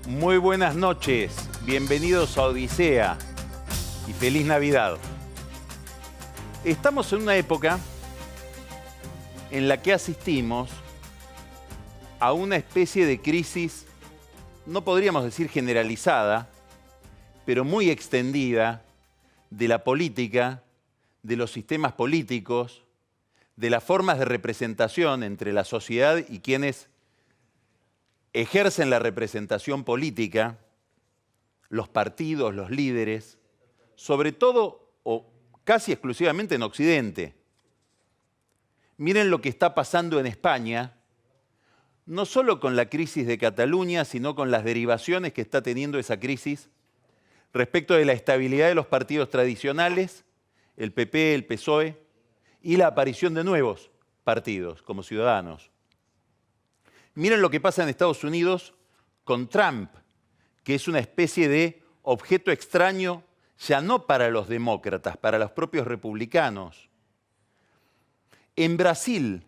Muy buenas noches, bienvenidos a Odisea y feliz Navidad. Estamos en una época en la que asistimos a una especie de crisis, no podríamos decir generalizada, pero muy extendida de la política, de los sistemas políticos, de las formas de representación entre la sociedad y quienes ejercen la representación política, los partidos, los líderes, sobre todo o casi exclusivamente en Occidente. Miren lo que está pasando en España, no solo con la crisis de Cataluña, sino con las derivaciones que está teniendo esa crisis respecto de la estabilidad de los partidos tradicionales, el PP, el PSOE, y la aparición de nuevos partidos como Ciudadanos. Miren lo que pasa en Estados Unidos con Trump, que es una especie de objeto extraño ya no para los demócratas, para los propios republicanos. En Brasil,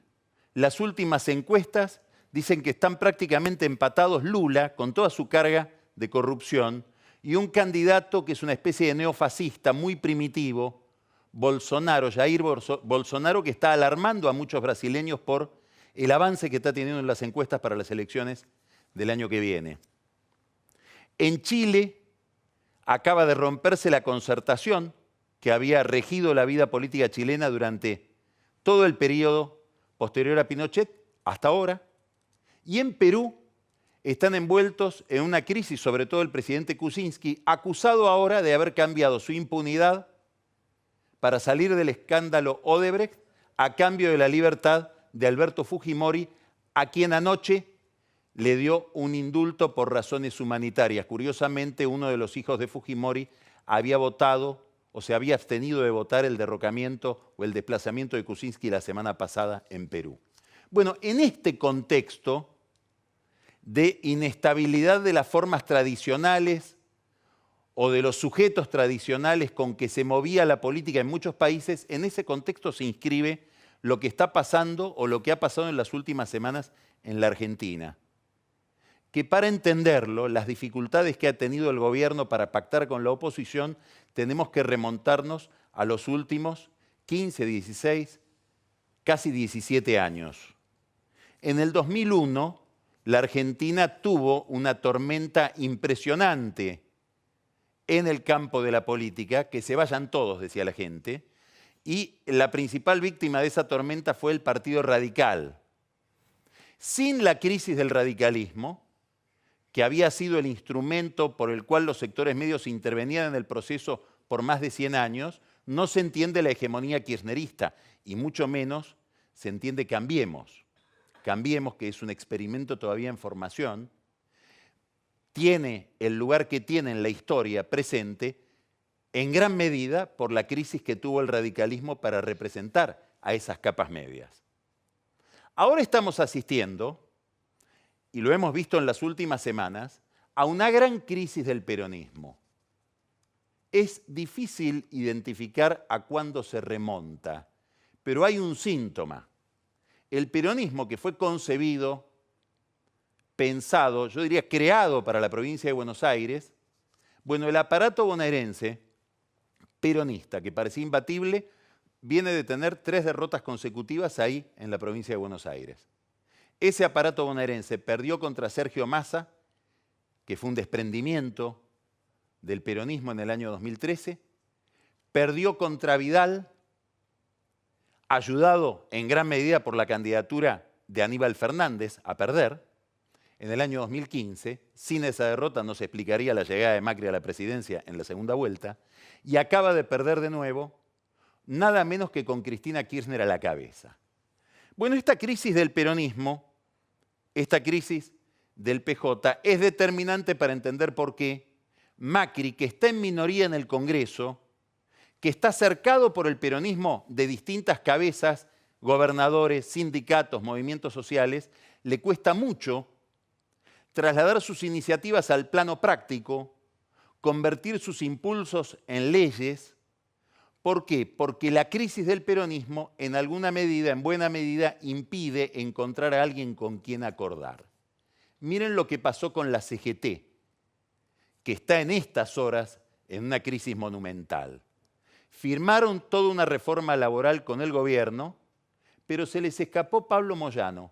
las últimas encuestas dicen que están prácticamente empatados Lula, con toda su carga de corrupción, y un candidato que es una especie de neofascista muy primitivo, Bolsonaro, Jair Bolsonaro, que está alarmando a muchos brasileños por el avance que está teniendo en las encuestas para las elecciones del año que viene. En Chile acaba de romperse la concertación que había regido la vida política chilena durante todo el periodo posterior a Pinochet, hasta ahora. Y en Perú están envueltos en una crisis, sobre todo el presidente Kuczynski, acusado ahora de haber cambiado su impunidad para salir del escándalo Odebrecht a cambio de la libertad de Alberto Fujimori, a quien anoche le dio un indulto por razones humanitarias. Curiosamente, uno de los hijos de Fujimori había votado o se había abstenido de votar el derrocamiento o el desplazamiento de Kuczynski la semana pasada en Perú. Bueno, en este contexto de inestabilidad de las formas tradicionales o de los sujetos tradicionales con que se movía la política en muchos países, en ese contexto se inscribe lo que está pasando o lo que ha pasado en las últimas semanas en la Argentina. Que para entenderlo, las dificultades que ha tenido el gobierno para pactar con la oposición, tenemos que remontarnos a los últimos 15, 16, casi 17 años. En el 2001, la Argentina tuvo una tormenta impresionante en el campo de la política, que se vayan todos, decía la gente, y la principal víctima de esa tormenta fue el Partido Radical. Sin la crisis del radicalismo, que había sido el instrumento por el cual los sectores medios intervenían en el proceso por más de 100 años, no se entiende la hegemonía kirchnerista y mucho menos se entiende Cambiemos. Cambiemos, que es un experimento todavía en formación, tiene el lugar que tiene en la historia presente en gran medida por la crisis que tuvo el radicalismo para representar a esas capas medias. Ahora estamos asistiendo, y lo hemos visto en las últimas semanas, a una gran crisis del peronismo. Es difícil identificar a cuándo se remonta, pero hay un síntoma. El peronismo, que fue concebido, pensado, yo diría creado para la provincia de Buenos Aires, bueno, el aparato bonaerense peronista, que parecía imbatible, viene de tener 3 derrotas consecutivas ahí en la provincia de Buenos Aires. Ese aparato bonaerense perdió contra Sergio Massa, que fue un desprendimiento del peronismo en el año 2013, perdió contra Vidal, ayudado en gran medida por la candidatura de Aníbal Fernández a perder, en el año 2015, sin esa derrota no se explicaría la llegada de Macri a la presidencia en la segunda vuelta, y acaba de perder de nuevo, nada menos que con Cristina Kirchner a la cabeza. Bueno, esta crisis del peronismo, esta crisis del PJ, es determinante para entender por qué Macri, que está en minoría en el Congreso, que está cercado por el peronismo de distintas cabezas, gobernadores, sindicatos, movimientos sociales, le cuesta mucho trasladar sus iniciativas al plano práctico, convertir sus impulsos en leyes. ¿Por qué? Porque la crisis del peronismo, en alguna medida, en buena medida, impide encontrar a alguien con quien acordar. Miren lo que pasó con la CGT que está en estas horas en una crisis monumental. Firmaron toda una reforma laboral con el gobierno, pero se les escapó Pablo Moyano,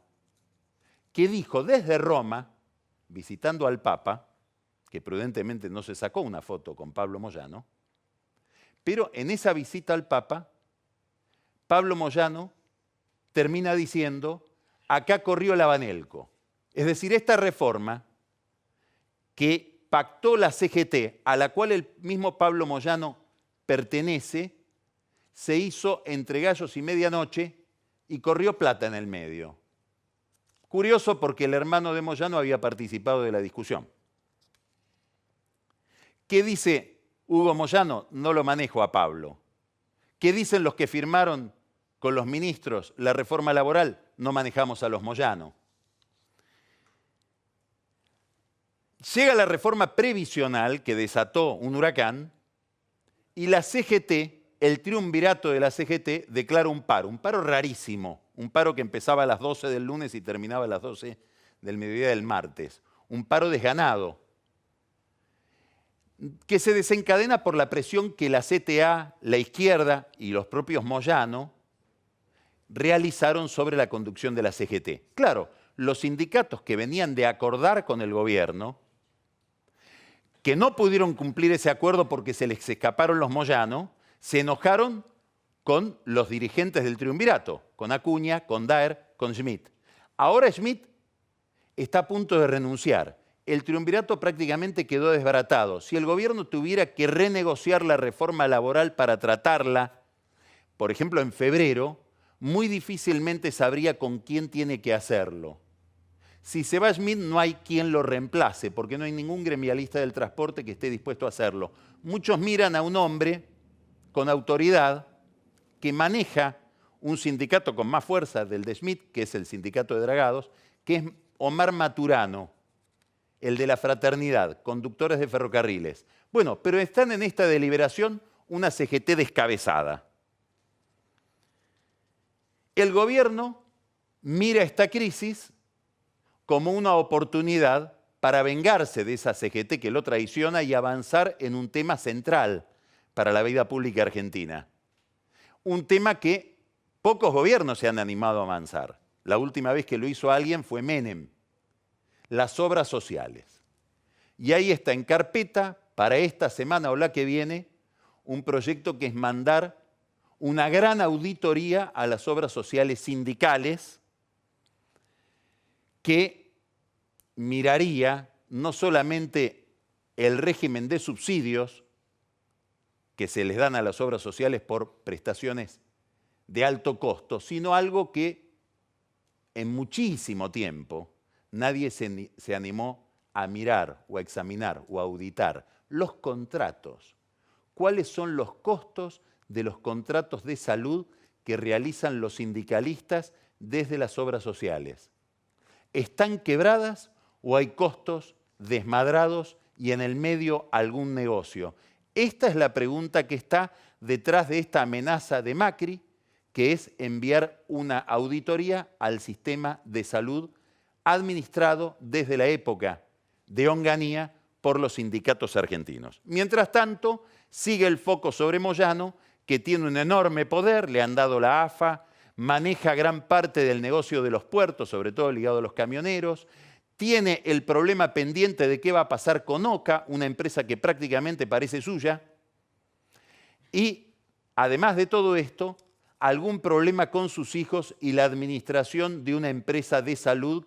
que dijo desde Roma, visitando al Papa, que prudentemente no se sacó una foto con Pablo Moyano, pero en esa visita al Papa, Pablo Moyano termina diciendo, acá corrió la Banelco. Es decir, esta reforma que pactó la CGT, a la cual el mismo Pablo Moyano pertenece, se hizo entre gallos y medianoche y corrió plata en el medio. Curioso porque el hermano de Moyano había participado de la discusión. ¿Qué dice Hugo Moyano? No lo manejo a Pablo. ¿Qué dicen los que firmaron con los ministros la reforma laboral? No manejamos a los Moyano. Llega la reforma previsional que desató un huracán y la CGT, el triunvirato de la CGT, declara un paro rarísimo, un paro que empezaba a las 12 del lunes y terminaba a las 12 del mediodía del martes, un paro desganado, que se desencadena por la presión que la CTA, la izquierda y los propios Moyano realizaron sobre la conducción de la CGT. Claro, los sindicatos que venían de acordar con el gobierno, que no pudieron cumplir ese acuerdo porque se les escaparon los Moyano, se enojaron con los dirigentes del triunvirato, con Acuña, con Daer, con Schmidt. Ahora Schmidt está a punto de renunciar. El triunvirato prácticamente quedó desbaratado. Si el gobierno tuviera que renegociar la reforma laboral para tratarla, por ejemplo en febrero, muy difícilmente sabría con quién tiene que hacerlo. Si se va Schmidt no hay quien lo reemplace, porque no hay ningún gremialista del transporte que esté dispuesto a hacerlo. Muchos miran a un hombre con autoridad que maneja un sindicato con más fuerza del de Schmidt, que es el sindicato de dragados, que es Omar Maturano, el de la fraternidad, conductores de ferrocarriles. Bueno, pero están en esta deliberación una CGT descabezada. El gobierno mira esta crisis como una oportunidad para vengarse de esa CGT que lo traiciona y avanzar en un tema central para la vida pública argentina. Un tema que pocos gobiernos se han animado a avanzar. La última vez que lo hizo alguien fue Menem, las obras sociales. Y ahí está en carpeta, para esta semana o la que viene, un proyecto que es mandar una gran auditoría a las obras sociales sindicales que miraría no solamente el régimen de subsidios que se les dan a las obras sociales por prestaciones de alto costo, sino algo que en muchísimo tiempo nadie se animó a mirar o a examinar o a auditar: los contratos. ¿Cuáles son los costos de los contratos de salud que realizan los sindicalistas desde las obras sociales? ¿Están quebradas o hay costos desmadrados y en el medio algún negocio? Esta es la pregunta que está detrás de esta amenaza de Macri, que es enviar una auditoría al sistema de salud administrado desde la época de Onganía por los sindicatos argentinos. Mientras tanto, sigue el foco sobre Moyano, que tiene un enorme poder, le han dado la AFA, maneja gran parte del negocio de los puertos, sobre todo ligado a los camioneros, tiene el problema pendiente de qué va a pasar con OCA, una empresa que prácticamente parece suya, y además de todo esto, algún problema con sus hijos y la administración de una empresa de salud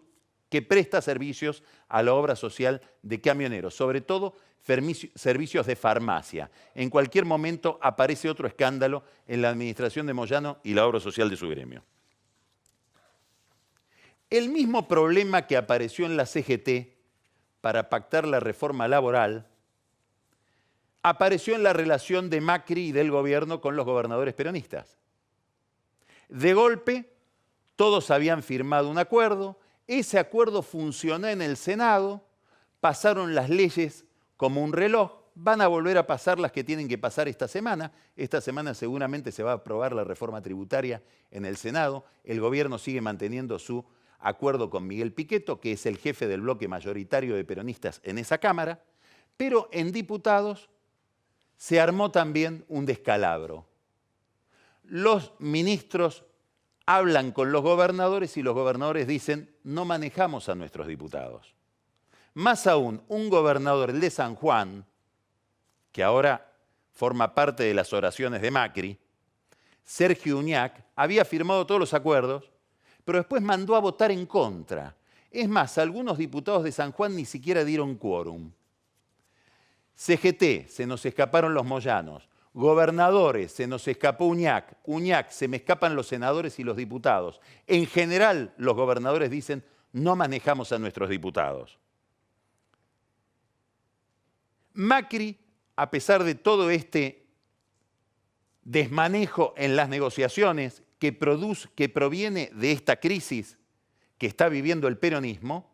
que presta servicios a la obra social de camioneros, sobre todo servicios de farmacia. En cualquier momento aparece otro escándalo en la administración de Moyano y la obra social de su gremio. El mismo problema que apareció en la CGT para pactar la reforma laboral apareció en la relación de Macri y del gobierno con los gobernadores peronistas. De golpe, todos habían firmado un acuerdo, ese acuerdo funcionó en el Senado, pasaron las leyes como un reloj, van a volver a pasar las que tienen que pasar esta semana. Esta semana seguramente se va a aprobar la reforma tributaria en el Senado. El gobierno sigue manteniendo su acuerdo con Miguel Pichetto, que es el jefe del bloque mayoritario de peronistas en esa Cámara, Pero en diputados se armó también un descalabro. Los ministros hablan con los gobernadores y los gobernadores dicen, no manejamos a nuestros diputados. Más aún, un gobernador, el de San Juan, que ahora forma parte de las oraciones de Macri, Sergio Uñac, había firmado todos los acuerdos, pero después mandó a votar en contra. Es más, algunos diputados de San Juan ni siquiera dieron quórum. CGT, se nos escaparon los moyanos. Gobernadores, se nos escapó Uñac. Uñac, se me escapan los senadores y los diputados. En general, los gobernadores dicen, no manejamos a nuestros diputados. Macri, a pesar de todo este desmanejo en las negociaciones que proviene de esta crisis que está viviendo el peronismo,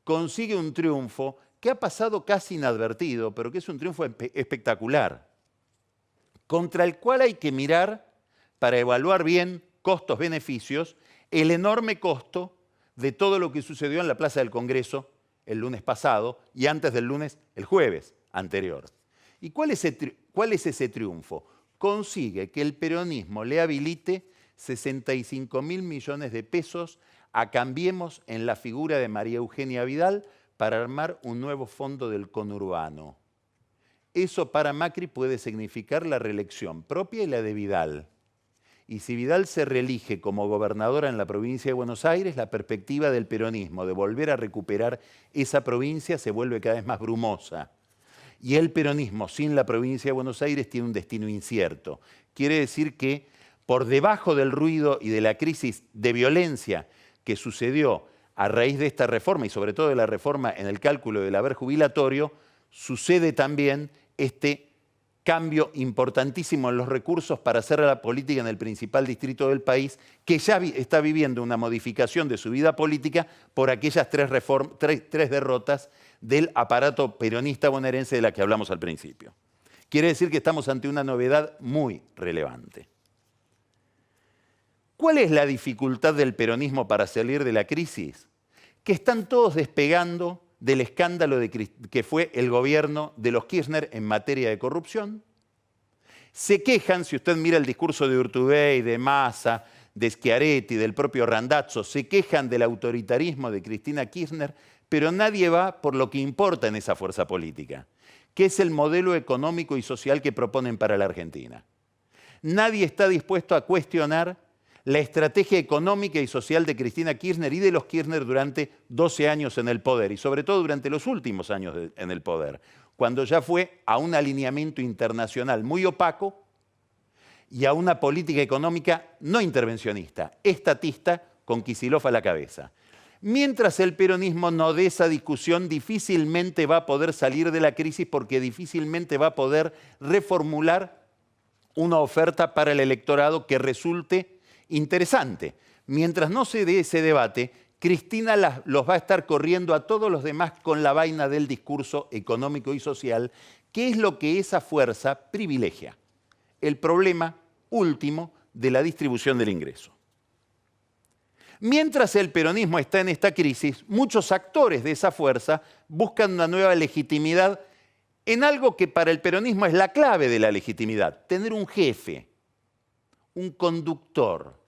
consigue un triunfo que ha pasado casi inadvertido, pero que es un triunfo espectacular, contra el cual hay que mirar para evaluar bien costos-beneficios, el enorme costo de todo lo que sucedió en la Plaza del Congreso el lunes pasado y antes del lunes, el jueves anterior. ¿Y cuál es ese triunfo? Consigue que el peronismo le habilite 65.000 millones de pesos a Cambiemos en la figura de María Eugenia Vidal para armar un nuevo fondo del conurbano. Eso para Macri puede significar la reelección propia y la de Vidal. Y si Vidal se reelige como gobernadora en la provincia de Buenos Aires, la perspectiva del peronismo de volver a recuperar esa provincia se vuelve cada vez más brumosa. Y el peronismo sin la provincia de Buenos Aires tiene un destino incierto. Quiere decir que por debajo del ruido y de la crisis de violencia que sucedió a raíz de esta reforma y sobre todo de la reforma en el cálculo del haber jubilatorio, sucede también este cambio importantísimo en los recursos para hacer la política en el principal distrito del país, que ya está viviendo una modificación de su vida política por aquellas tres derrotas del aparato peronista bonaerense de la que hablamos al principio. Quiere decir que estamos ante una novedad muy relevante. ¿Cuál es la dificultad del peronismo para salir de la crisis? Que están todos despegando del escándalo que fue el gobierno de los Kirchner en materia de corrupción. Se quejan, si usted mira el discurso de Urtubey, de Massa, de Schiaretti, del propio Randazzo, se quejan del autoritarismo de Cristina Kirchner, pero nadie va por lo que importa en esa fuerza política, que es el modelo económico y social que proponen para la Argentina. Nadie está dispuesto a cuestionar la estrategia económica y social de Cristina Kirchner y de los Kirchner durante 12 años en el poder, y sobre todo durante los últimos años en el poder, cuando ya fue a un alineamiento internacional muy opaco y a una política económica no intervencionista, estatista, con Kicillof a la cabeza. Mientras el peronismo no dé esa discusión, difícilmente va a poder salir de la crisis porque difícilmente va a poder reformular una oferta para el electorado que resulte interesante. Mientras no se dé ese debate, Cristina los va a estar corriendo a todos los demás con la vaina del discurso económico y social, que es lo que esa fuerza privilegia. El problema último de la distribución del ingreso. Mientras el peronismo está en esta crisis, muchos actores de esa fuerza buscan una nueva legitimidad en algo que para el peronismo es la clave de la legitimidad, tener un jefe, un conductor.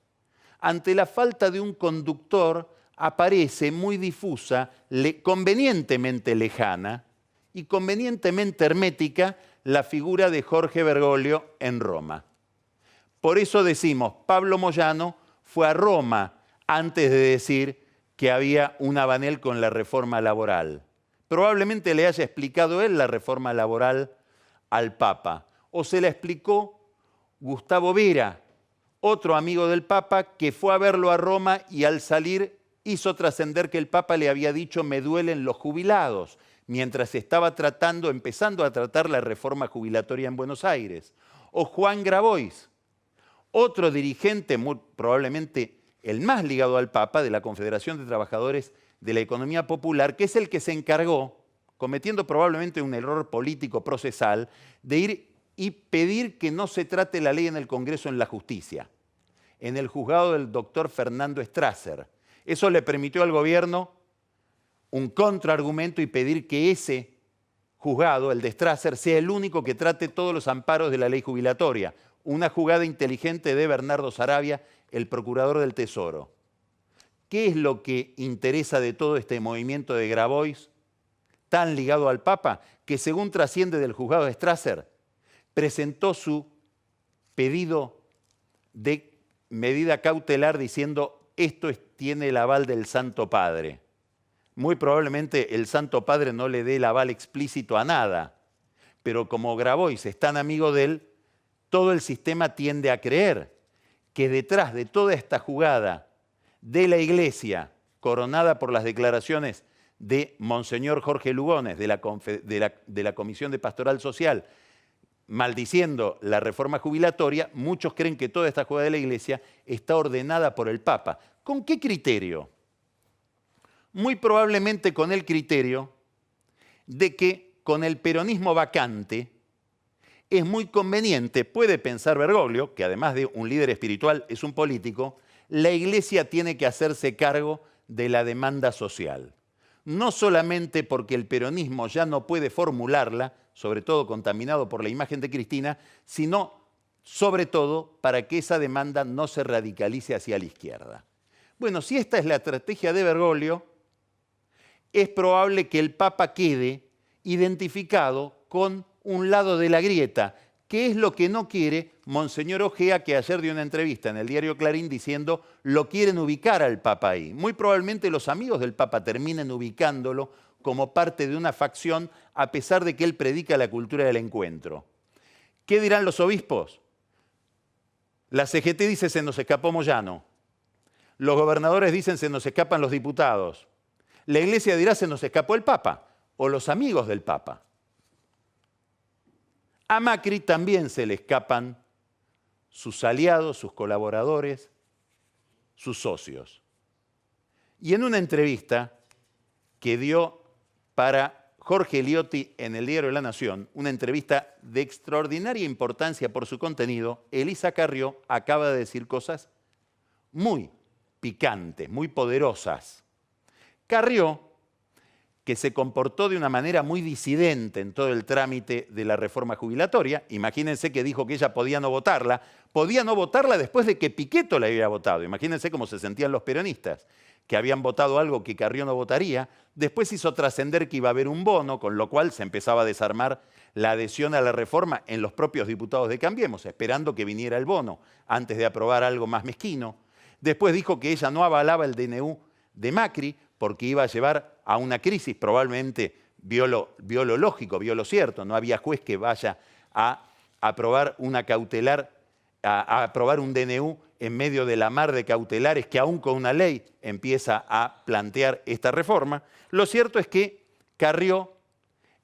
Ante la falta de un conductor aparece muy difusa, convenientemente lejana y convenientemente hermética la figura de Jorge Bergoglio en Roma. Por eso decimos, Pablo Moyano fue a Roma antes de decir que había un abanel con la reforma laboral. Probablemente le haya explicado él la reforma laboral al Papa, o se la explicó Gustavo Vera, otro amigo del Papa que fue a verlo a Roma y al salir hizo trascender que el Papa le había dicho me duelen los jubilados, mientras estaba empezando a tratar la reforma jubilatoria en Buenos Aires. O Juan Grabois, otro dirigente, muy probablemente el más ligado al Papa, de la Confederación de Trabajadores de la Economía Popular, que es el que se encargó, cometiendo probablemente un error político procesal, de ir y pedir que no se trate la ley en el Congreso en la justicia, en el juzgado del doctor Fernando Strasser. Eso le permitió al gobierno un contraargumento y pedir que ese juzgado, el de Strasser, sea el único que trate todos los amparos de la ley jubilatoria. Una jugada inteligente de Bernardo Saravia, el procurador del Tesoro. ¿Qué es lo que interesa de todo este movimiento de Grabois, tan ligado al Papa, que según trasciende del juzgado de Strasser, presentó su pedido de medida cautelar diciendo esto tiene el aval del Santo Padre? Muy probablemente el Santo Padre no le dé el aval explícito a nada, pero como Grabois es tan amigo de él, todo el sistema tiende a creer que detrás de toda esta jugada de la Iglesia, coronada por las declaraciones de Monseñor Jorge Lugones, de la Comisión de Pastoral Social, maldiciendo la reforma jubilatoria, muchos creen que toda esta jugada de la Iglesia está ordenada por el Papa. ¿Con qué criterio? Muy probablemente con el criterio de que con el peronismo vacante es muy conveniente, puede pensar Bergoglio, que además de un líder espiritual es un político, la Iglesia tiene que hacerse cargo de la demanda social. No solamente porque el peronismo ya no puede formularla, sobre todo contaminado por la imagen de Cristina, sino sobre todo para que esa demanda no se radicalice hacia la izquierda. Bueno, si esta es la estrategia de Bergoglio, es probable que el Papa quede identificado con un lado de la grieta, que es lo que no quiere Monseñor Ojea, que ayer dio una entrevista en el diario Clarín diciendo lo quieren ubicar al Papa ahí. Muy probablemente los amigos del Papa terminen ubicándolo como parte de una facción, a pesar de que él predica la cultura del encuentro. ¿Qué dirán los obispos? La CGT dice se nos escapó Moyano. Los gobernadores dicen se nos escapan los diputados. La Iglesia dirá se nos escapó el Papa o los amigos del Papa. A Macri también se le escapan sus aliados, sus colaboradores, sus socios. Y en una entrevista que dio para Jorge Eliotti en el diario La Nación, una entrevista de extraordinaria importancia por su contenido, Elisa Carrió acaba de decir cosas muy picantes, muy poderosas. Carrió, que se comportó de una manera muy disidente en todo el trámite de la reforma jubilatoria. Imagínense que dijo que ella podía no votarla después de que Pichetto la hubiera votado. Imagínense cómo se sentían los peronistas, que habían votado algo que Carrió no votaría. Después hizo trascender que iba a haber un bono, con lo cual se empezaba a desarmar la adhesión a la reforma en los propios diputados de Cambiemos, esperando que viniera el bono antes de aprobar algo más mezquino. Después dijo que ella no avalaba el DNU de Macri, porque iba a llevar a una crisis, probablemente vio lo lógico, vio lo cierto, no había juez que vaya a aprobar una cautelar, a aprobar un DNU en medio de la mar de cautelares que aún con una ley empieza a plantear esta reforma. Lo cierto es que Carrió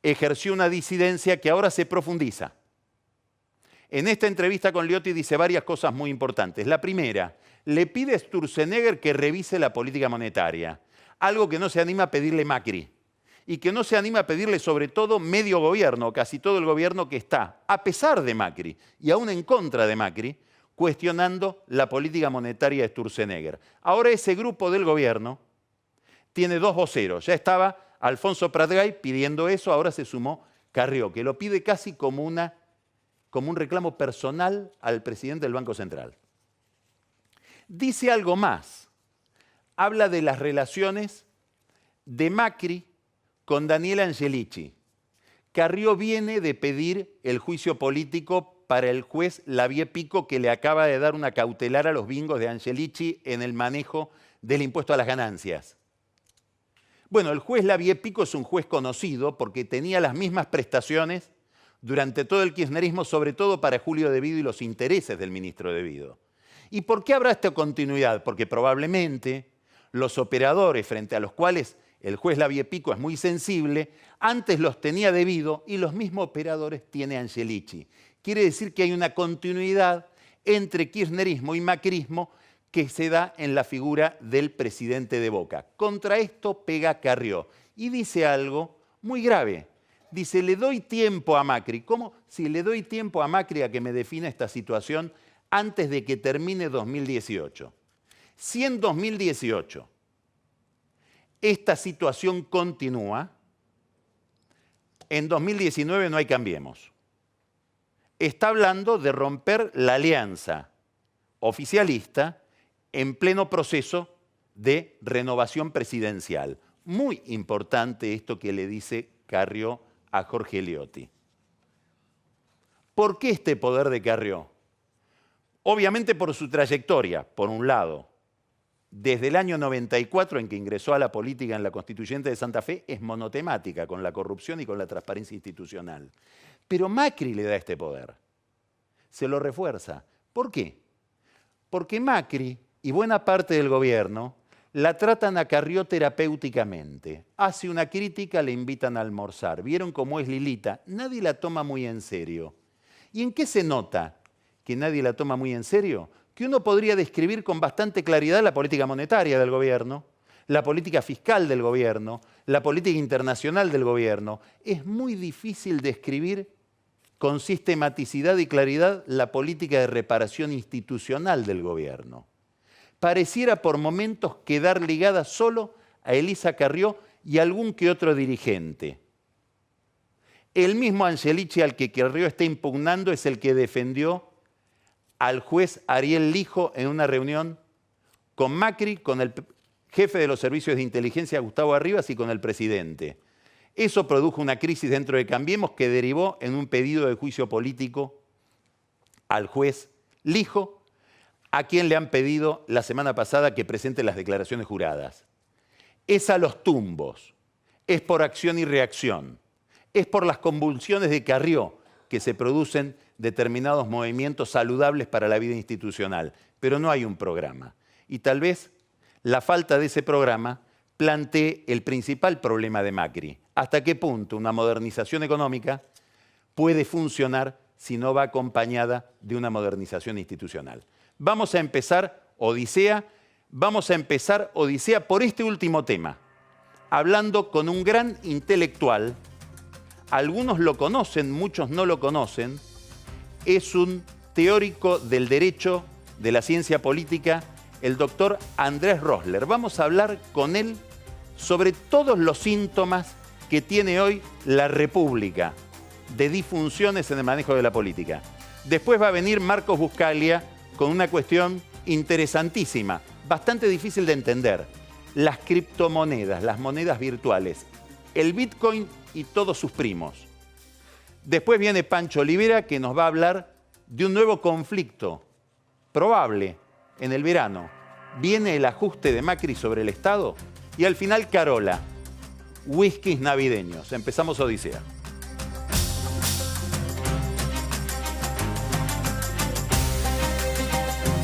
ejerció una disidencia que ahora se profundiza. En esta entrevista con Liotti dice varias cosas muy importantes. La primera, le pide a Sturzenegger que revise la política monetaria, algo que no se anima a pedirle Macri y que no se anima a pedirle sobre todo medio gobierno, casi todo el gobierno que está, a pesar de Macri y aún en contra de Macri, cuestionando la política monetaria de Sturzenegger. Ahora ese grupo del gobierno tiene dos voceros. Ya estaba Alfonso Pratgay pidiendo eso, ahora se sumó Carrió, que lo pide casi como un reclamo personal al presidente del Banco Central. Dice algo más. Habla de las relaciones de Macri con Daniel Angelici. Carrió viene de pedir el juicio político para el juez Lavie Pico, que le acaba de dar una cautelar a los bingos de Angelici en el manejo del impuesto a las ganancias. Bueno, el juez Lavie Pico es un juez conocido porque tenía las mismas prestaciones durante todo el kirchnerismo, sobre todo para Julio De Vido y los intereses del ministro De Vido. ¿Y por qué habrá esta continuidad? Porque probablemente los operadores frente a los cuales el juez Lavie Pico es muy sensible, antes los tenía De Vido y los mismos operadores tiene Angelici. Quiere decir que hay una continuidad entre kirchnerismo y macrismo que se da en la figura del presidente de Boca. Contra esto pega Carrió y dice algo muy grave. Dice, le doy tiempo a Macri. ¿Cómo? Si le doy tiempo a Macri a que me defina esta situación antes de que termine 2018. Si en 2018 esta situación continúa, en 2019 no hay Cambiemos. Está hablando de romper la alianza oficialista en pleno proceso de renovación presidencial. Muy importante esto que le dice Carrió a Jorge Eliotti. ¿Por qué este poder de Carrió? Obviamente por su trayectoria, por un lado. Desde el año 94, en que ingresó a la política en la Constituyente de Santa Fe, es monotemática con la corrupción y con la transparencia institucional. Pero Macri le da este poder. Se lo refuerza. ¿Por qué? Porque Macri y buena parte del gobierno la tratan a Carrió terapéuticamente. Hace una crítica, le invitan a almorzar. ¿Vieron cómo es Lilita? Nadie la toma muy en serio. ¿Y en qué se nota que nadie la toma muy en serio? Que uno podría describir con bastante claridad la política monetaria del gobierno, la política fiscal del gobierno, la política internacional del gobierno. Es muy difícil describir con sistematicidad y claridad la política de reparación institucional del gobierno. Pareciera por momentos quedar ligada solo a Elisa Carrió y a algún que otro dirigente. El mismo Angelici al que Carrió está impugnando es el que defendió al juez Ariel Lijo en una reunión con Macri, con el jefe de los servicios de inteligencia Gustavo Arribas y con el presidente. Eso produjo una crisis dentro de Cambiemos que derivó en un pedido de juicio político al juez Lijo, a quien le han pedido la semana pasada que presente las declaraciones juradas. Es a los tumbos, es por acción y reacción, es por las convulsiones de Carrió que se producen determinados movimientos saludables para la vida institucional, pero no hay un programa. Y tal vez la falta de ese programa plantee el principal problema de Macri. ¿Hasta qué punto una modernización económica puede funcionar si no va acompañada de una modernización institucional? Vamos a empezar Odisea por este último tema, hablando con un gran intelectual. Algunos lo conocen, muchos no lo conocen. Es un teórico del derecho, de la ciencia política, el doctor Andrés Rosler. Vamos a hablar con él sobre todos los síntomas que tiene hoy la República de disfunciones en el manejo de la política. Después va a venir Marcos Buscaglia con una cuestión interesantísima, bastante difícil de entender. Las criptomonedas, las monedas virtuales, el Bitcoin y todos sus primos. Después viene Pancho Olivera, que nos va a hablar de un nuevo conflicto probable en el verano. Viene el ajuste de Macri sobre el Estado y al final Carola, whiskies navideños. Empezamos Odisea.